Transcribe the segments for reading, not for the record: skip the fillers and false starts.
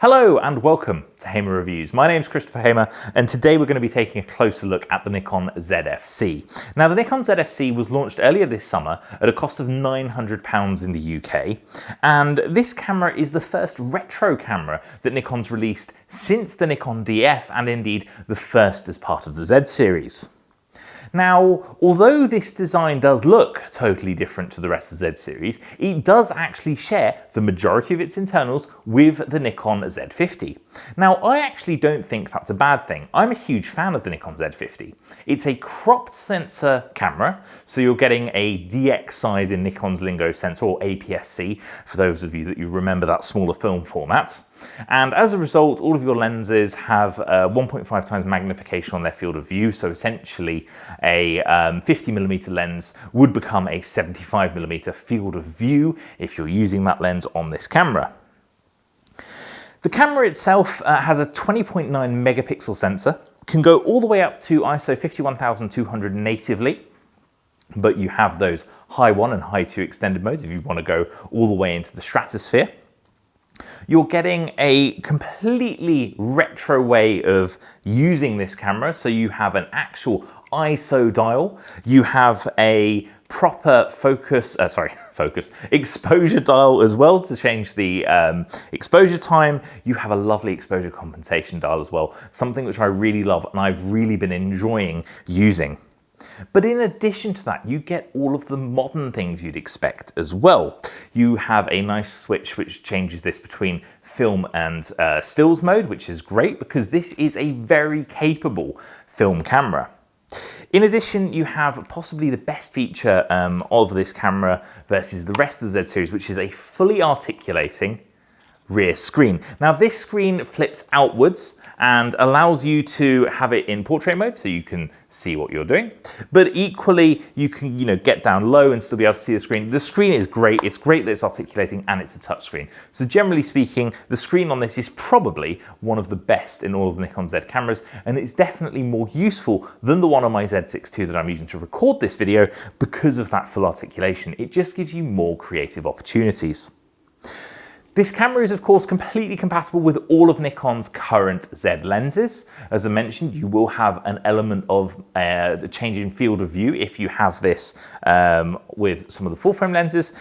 Hello and welcome to Hamer Reviews. My name is Christopher Hamer and today we're going to be taking a closer look at the Nikon ZFC. Now the Nikon ZFC was launched earlier this summer at a cost of £900 in the UK, and this camera is the first retro camera that Nikon's released since the Nikon DF, and indeed the first as part of the Z series. Now, although this design does look totally different to the rest of the Z series, it does actually share the majority of its internals with the Nikon Z50. Now, I actually don't think that's a bad thing. I'm a huge fan of the Nikon Z50. It's a cropped sensor camera, so you're getting a DX size in Nikon's lingo sensor, or APS-C, for those of you that you remember that smaller film format. And as a result, all of your lenses have 1.5 times magnification on their field of view. So essentially a 50mm lens would become a 75mm field of view if you're using that lens on this camera. The camera itself has a 20.9 megapixel sensor, can go all the way up to ISO 51200 natively. But you have those high 1 and high 2 extended modes if you want to go all the way into the stratosphere. You're getting a completely retro way of using this camera. So you have an actual ISO dial. You have a proper exposure dial as well to change the exposure time. You have a lovely exposure compensation dial as well, something which I really love and I've really been enjoying using. But in addition to that, you get all of the modern things you'd expect as well. You have a nice switch which changes this between film and stills mode, which is great because this is a very capable film camera. In addition, you have possibly the best feature of this camera versus the rest of the Z series, which is a fully articulating rear screen. Now this screen flips outwards and allows you to have it in portrait mode so you can see what you're doing, but equally you can get down low and still be able to see the screen. The screen is great. It's great that it's articulating and it's a touch screen. So generally speaking, the screen on this is probably one of the best in all of the Nikon Z cameras, and it's definitely more useful than the one on my Z6II that I'm using to record this video because of that full articulation. It just gives you more creative opportunities. This camera is of course completely compatible with all of Nikon's current Z lenses. As I mentioned, you will have an element of the change in field of view if you have this with some of the full frame lenses.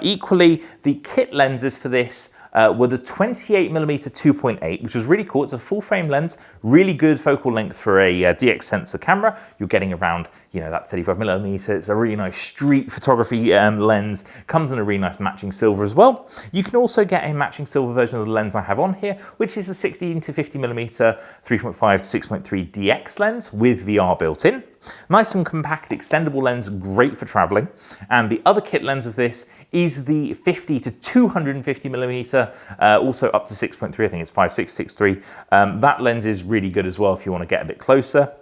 Equally, the kit lenses for this were the 28mm 2.8, which was really cool. It's a full frame lens, really good focal length for a DX sensor camera. You're getting around, that 35mm. It's a really nice street photography lens. Comes in a really nice matching silver as well. You can also get a matching silver version of the lens I have on here, which is the 16 to 50mm 3.5 to 6.3 DX lens with VR built in. Nice and compact, extendable lens, great for traveling. And the other kit lens of this is the 50 to 250mm, also up to 6.3, I think it's 5.663. That lens is really good as well if you want to get a bit closer.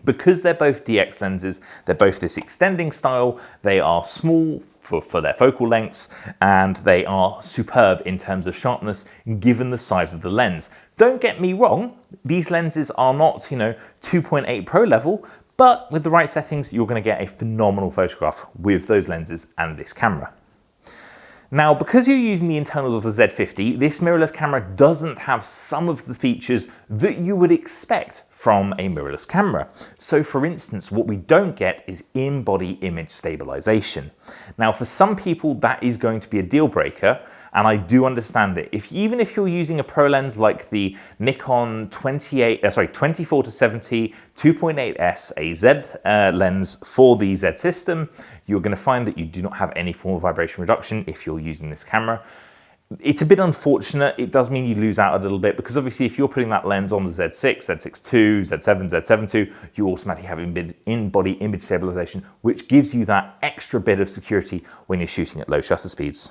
Because they're both DX lenses, they're both this extending style, they are small for their focal lengths, and they are superb in terms of sharpness given the size of the lens. Don't get me wrong, these lenses are not 2.8 Pro level, but with the right settings, you're going to get a phenomenal photograph with those lenses and this camera. Now, because you're using the internals of the Z50, this mirrorless camera doesn't have some of the features that you would expect from a mirrorless camera. So for instance, what we don't get is in-body image stabilization. Now, for some people, that is going to be a deal breaker, and I do understand it. Even if you're using a pro lens like the Nikon 24 to 70 2.8S, a Z lens for the Z system, you're going to find that you do not have any form of vibration reduction if you're using this camera. It's a bit unfortunate. It does mean you lose out a little bit because obviously if you're putting that lens on the Z6, Z6II, Z7, Z7II, you automatically have in-body image stabilization, which gives you that extra bit of security when you're shooting at low shutter speeds.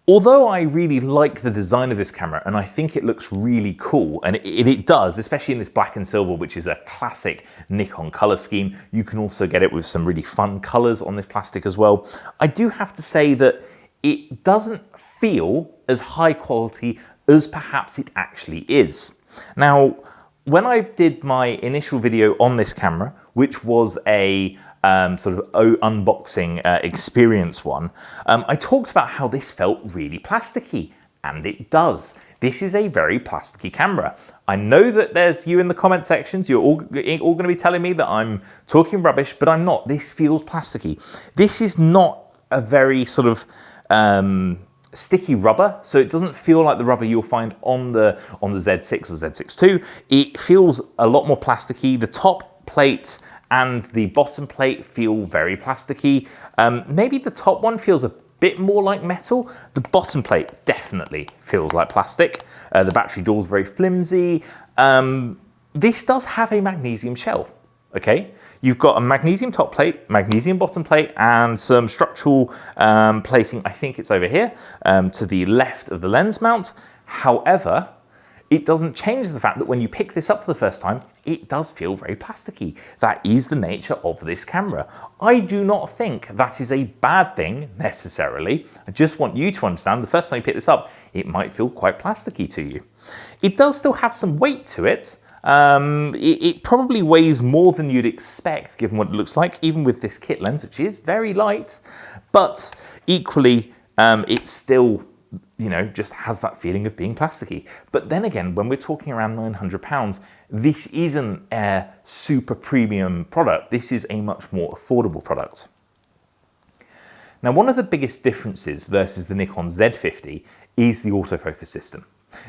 Although I really like the design of this camera and I think it looks really cool, and it does, especially in this black and silver, which is a classic Nikon color scheme. You can also get it with some really fun colors on this plastic as well. I do have to say that it doesn't feel as high quality as perhaps it actually is. Now, when I did my initial video on this camera, which was a sort of unboxing experience one, I talked about how this felt really plasticky. And it does. This is a very plasticky camera. I know that there's you in the comment sections, you're all going to be telling me that I'm talking rubbish, but I'm not. This feels plasticky. This is not a very sort of sticky rubber, so it doesn't feel like the rubber you'll find on the Z6 or Z6II. It feels a lot more plasticky. The top plate and the bottom plate feel very plasticky. Maybe the top one feels a bit more like metal. The bottom plate definitely feels like plastic. The battery door is very flimsy. This does have a magnesium shell. Okay, you've got a magnesium top plate, magnesium bottom plate, and some structural plating. I think it's over here to the left of the lens mount. However, it doesn't change the fact that when you pick this up for the first time, it does feel very plasticky. That is the nature of this camera. I do not think that is a bad thing necessarily. I just want you to understand the first time you pick this up, it might feel quite plasticky to you. It does still have some weight to it. It probably weighs more than you'd expect given what it looks like, even with this kit lens, which is very light, but equally it's still, you know, just has that feeling of being plasticky. But then again, when we're talking around £900, this isn't a super premium product. This is a much more affordable product. Now, one of the biggest differences versus the Nikon Z50 is the autofocus system.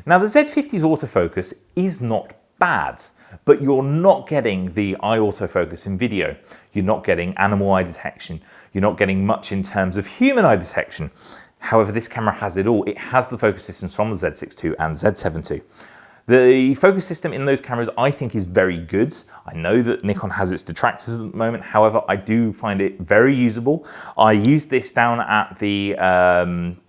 Now, the Z50's autofocus is not bad, but you're not getting the eye autofocus in video. You're not getting animal eye detection. You're not getting much in terms of human eye detection. However, this camera has it all. It has the focus systems from the Z6II and Z7II. The focus system in those cameras I think is very good. I know that Nikon has its detractors at the moment. However, I do find it very usable. I used this down at the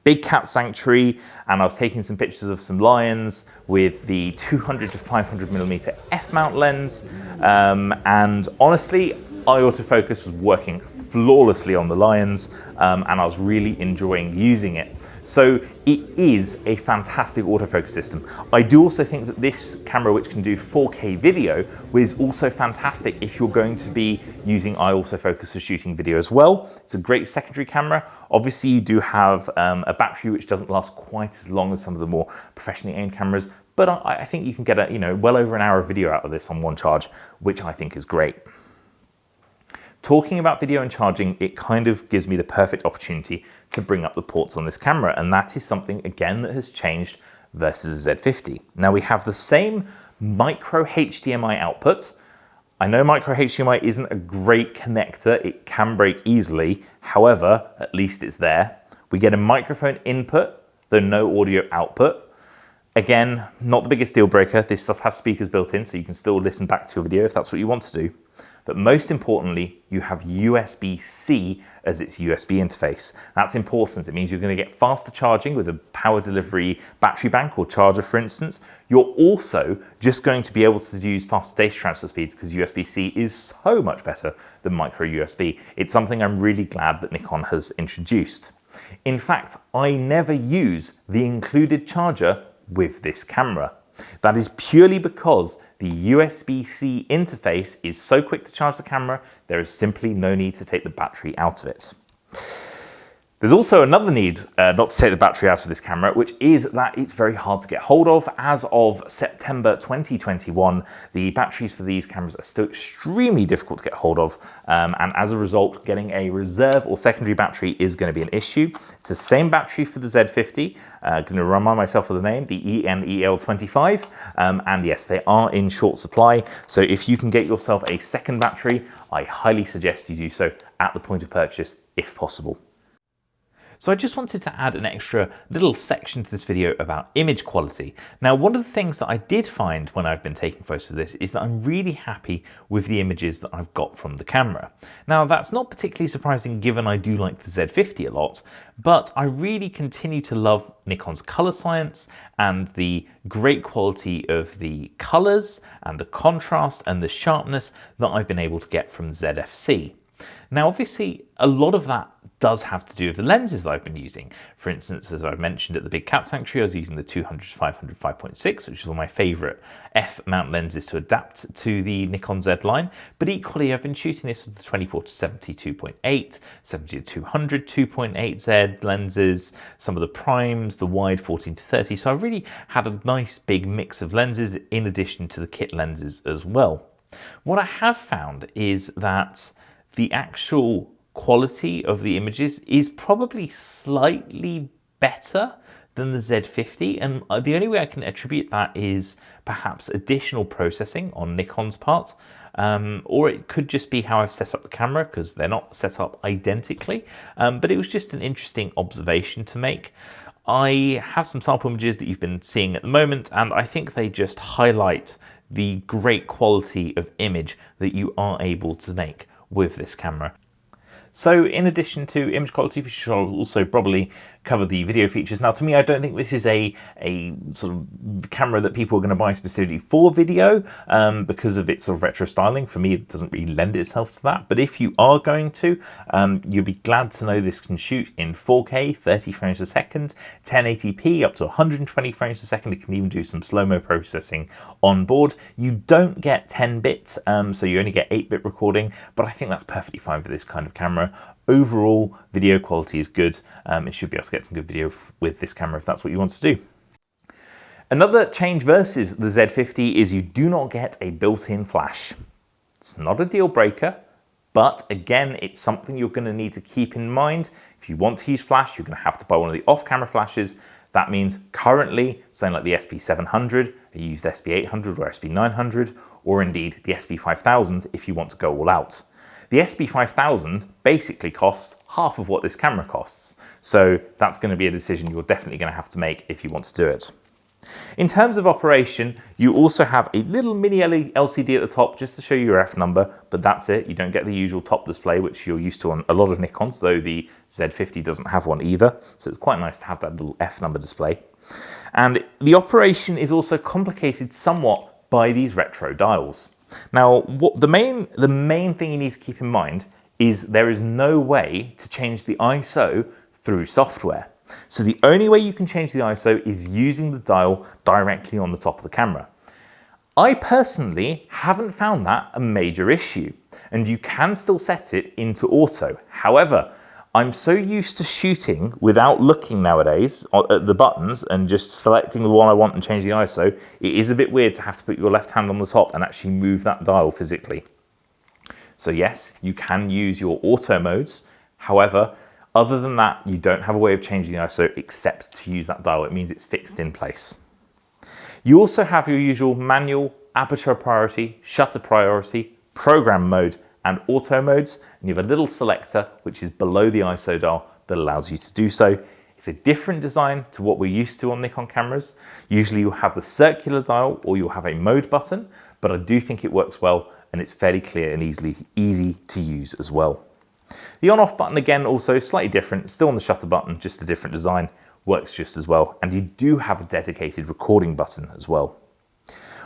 Big Cat Sanctuary, and I was taking some pictures of some lions with the 200 to 500mm f-mount lens. And honestly, eye autofocus was working flawlessly on the lions, and I was really enjoying using it. So it is a fantastic autofocus system. I do also think that this camera, which can do 4K video, is also fantastic if you're going to be using eye autofocus for shooting video as well. It's a great secondary camera. Obviously, you do have a battery which doesn't last quite as long as some of the more professionally aimed cameras, but I think you can get well over an hour of video out of this on one charge, which I think is great. Talking about video and charging, it kind of gives me the perfect opportunity to bring up the ports on this camera, and that is something, again, that has changed versus the Z50. Now, we have the same micro HDMI output. I know micro HDMI isn't a great connector. It can break easily. However, at least it's there. We get a microphone input, though no audio output. Again, not the biggest deal breaker. This does have speakers built in, so you can still listen back to your video if that's what you want to do. But most importantly, you have USB-C as its USB interface. That's important. It means you're going to get faster charging with a power delivery battery bank or charger, for instance. You're also just going to be able to use faster data transfer speeds because USB-C is so much better than micro USB. It's something I'm really glad that Nikon has introduced. In fact, I never use the included charger with this camera. That is purely because the USB-C interface is so quick to charge the camera, there is simply no need to take the battery out of it. There's also another need not to take the battery out of this camera, which is that it's very hard to get hold of. As of September 2021, the batteries for these cameras are still extremely difficult to get hold of, and as a result, getting a reserve or secondary battery is going to be an issue. It's the same battery for the Z50. Going to remind myself of the name, the ENEL25, and yes, they are in short supply. So if you can get yourself a second battery, I highly suggest you do so at the point of purchase if possible. So I just wanted to add an extra little section to this video about image quality. Now, one of the things that I did find when I've been taking photos of this is that I'm really happy with the images that I've got from the camera. Now, that's not particularly surprising given I do like the Z50 a lot, but I really continue to love Nikon's color science and the great quality of the colors and the contrast and the sharpness that I've been able to get from the ZFC. Now, obviously, a lot of that does have to do with the lenses that I've been using. For instance, as I mentioned at the Big Cat Sanctuary, I was using the 200-500 5.6, which is one of my favorite f-mount lenses to adapt to the Nikon Z line. But equally, I've been shooting this with the 24-70 2.8, 70-200 2.8 Z lenses, some of the primes, the wide 14-30. So I've really had a nice big mix of lenses in addition to the kit lenses as well. What I have found is that the actual quality of the images is probably slightly better than the Z50, and the only way I can attribute that is perhaps additional processing on Nikon's part, or it could just be how I've set up the camera, because they're not set up identically, but it was just an interesting observation to make. I have some sample images that you've been seeing at the moment, and I think they just highlight the great quality of image that you are able to make with this camera. So in addition to image quality, we should also probably cover the video features. Now, to me, I don't think this is a sort of camera that people are going to buy specifically for video because of its sort of retro styling. For me, it doesn't really lend itself to that. But if you are going to, you'll be glad to know this can shoot in 4K, 30 frames a second, 1080p, up to 120 frames a second. It can even do some slow-mo processing on board. You don't get 10 bits, so you only get 8-bit recording, but I think that's perfectly fine for this kind of camera. Overall, video quality is good. It should be able to get some good video with this camera if that's what you want to do. Another change versus the Z50 is you do not get a built-in flash. It's not a deal breaker, but again, it's something you're going to need to keep in mind. If you want to use flash, you're going to have to buy one of the off-camera flashes. That means currently, something like the SP700, a used SP800 or SP900, or indeed the SP5000 if you want to go all out. The SP5000 basically costs half of what this camera costs. So that's going to be a decision you're definitely going to have to make if you want to do it. In terms of operation, you also have a little mini LCD at the top just to show you your F number, but that's it. You don't get the usual top display, which you're used to on a lot of Nikons, though the Z50 doesn't have one either. So it's quite nice to have that little F number display. And the operation is also complicated somewhat by these retro dials. Now, the main thing you need to keep in mind is there is no way to change the ISO through software. So the only way you can change the ISO is using the dial directly on the top of the camera. I personally haven't found that a major issue, and you can still set it into auto. However, I'm so used to shooting without looking nowadays at the buttons and just selecting the one I want and change the ISO, it is a bit weird to have to put your left hand on the top and actually move that dial physically. So yes, you can use your auto modes. However, other than that, you don't have a way of changing the ISO except to use that dial. It means it's fixed in place. You also have your usual manual, aperture priority, shutter priority, program mode, and auto modes, and you have a little selector which is below the ISO dial that allows you to do so. It's a different design to what we're used to on Nikon cameras. Usually you'll have the circular dial or you'll have a mode button, but I do think it works well and it's fairly clear and easy to use as well. The on-off button, again, also slightly different, still on the shutter button, just a different design, works just as well. And you do have a dedicated recording button as well.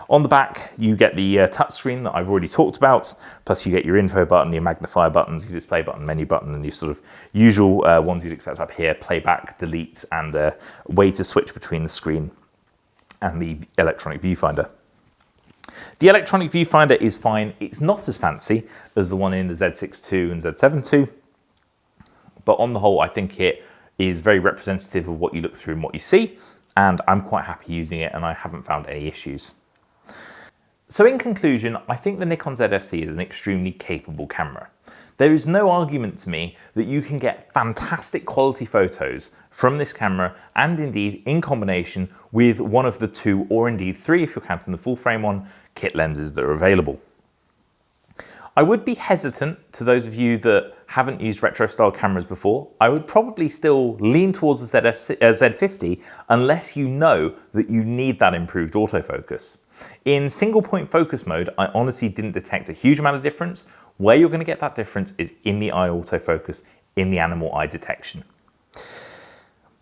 On the back, you get the touchscreen that I've already talked about, plus you get your info button, your magnifier buttons, your display button, menu button, and your sort of usual ones you'd expect up here, playback, delete, and a way to switch between the screen and the electronic viewfinder. The electronic viewfinder is fine. It's not as fancy as the one in the Z6II and Z7II, but on the whole, I think it is very representative of what you look through and what you see, and I'm quite happy using it, and I haven't found any issues. So in conclusion, I think the Nikon ZFC is an extremely capable camera. There is no argument to me that you can get fantastic quality photos from this camera, and indeed in combination with one of the 2 or indeed 3, if you're counting the full frame one, kit lenses that are available. I would be hesitant to those of you that haven't used retro style cameras before. I would probably still lean towards the Z50 unless you know that you need that improved autofocus. In single point focus mode, I honestly didn't detect a huge amount of difference. Where you're going to get that difference is in the eye autofocus, in the animal eye detection.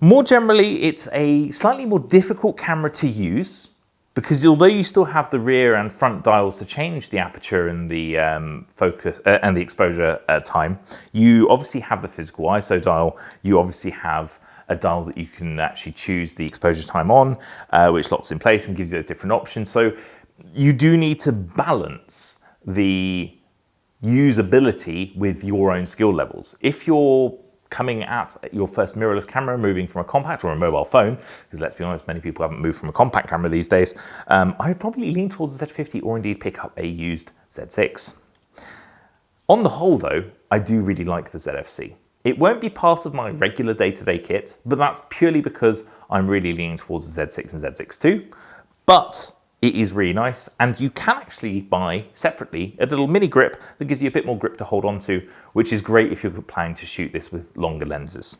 More generally, it's a slightly more difficult camera to use, Because although you still have the rear and front dials to change the aperture and the focus and the exposure time, you obviously have the physical ISO dial. You obviously have a dial that you can actually choose the exposure time on, which locks in place and gives you those different options. So you do need to balance the usability with your own skill levels. If you're coming at your first mirrorless camera, moving from a compact or a mobile phone, because let's be honest, many people haven't moved from a compact camera these days, I would probably lean towards the Z50 or indeed pick up a used Z6. On the whole though, I do really like the ZFC. It won't be part of my regular day-to-day kit, but that's purely because I'm really leaning towards the Z6 and Z6II, but it is really nice, and you can actually buy separately a little mini grip that gives you a bit more grip to hold on to, which is great if you're planning to shoot this with longer lenses.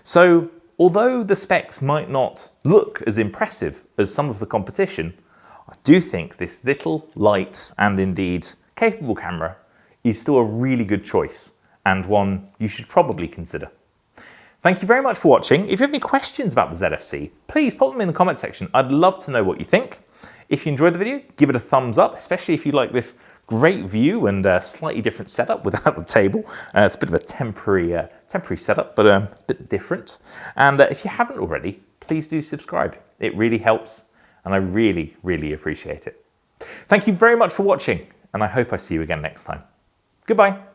So although the specs might not look as impressive as some of the competition, I do think this little light and indeed capable camera is still a really good choice and one you should probably consider. Thank you very much for watching. If you have any questions about the ZFC, please pop them in the comment section. I'd love to know what you think. If you enjoyed the video, give it a thumbs up, especially if you like this great view and slightly different setup without the table. It's a bit of a temporary setup, but it's a bit different. And if you haven't already, please do subscribe. It really helps, and I really, really appreciate it. Thank you very much for watching, and I hope I see you again next time. Goodbye.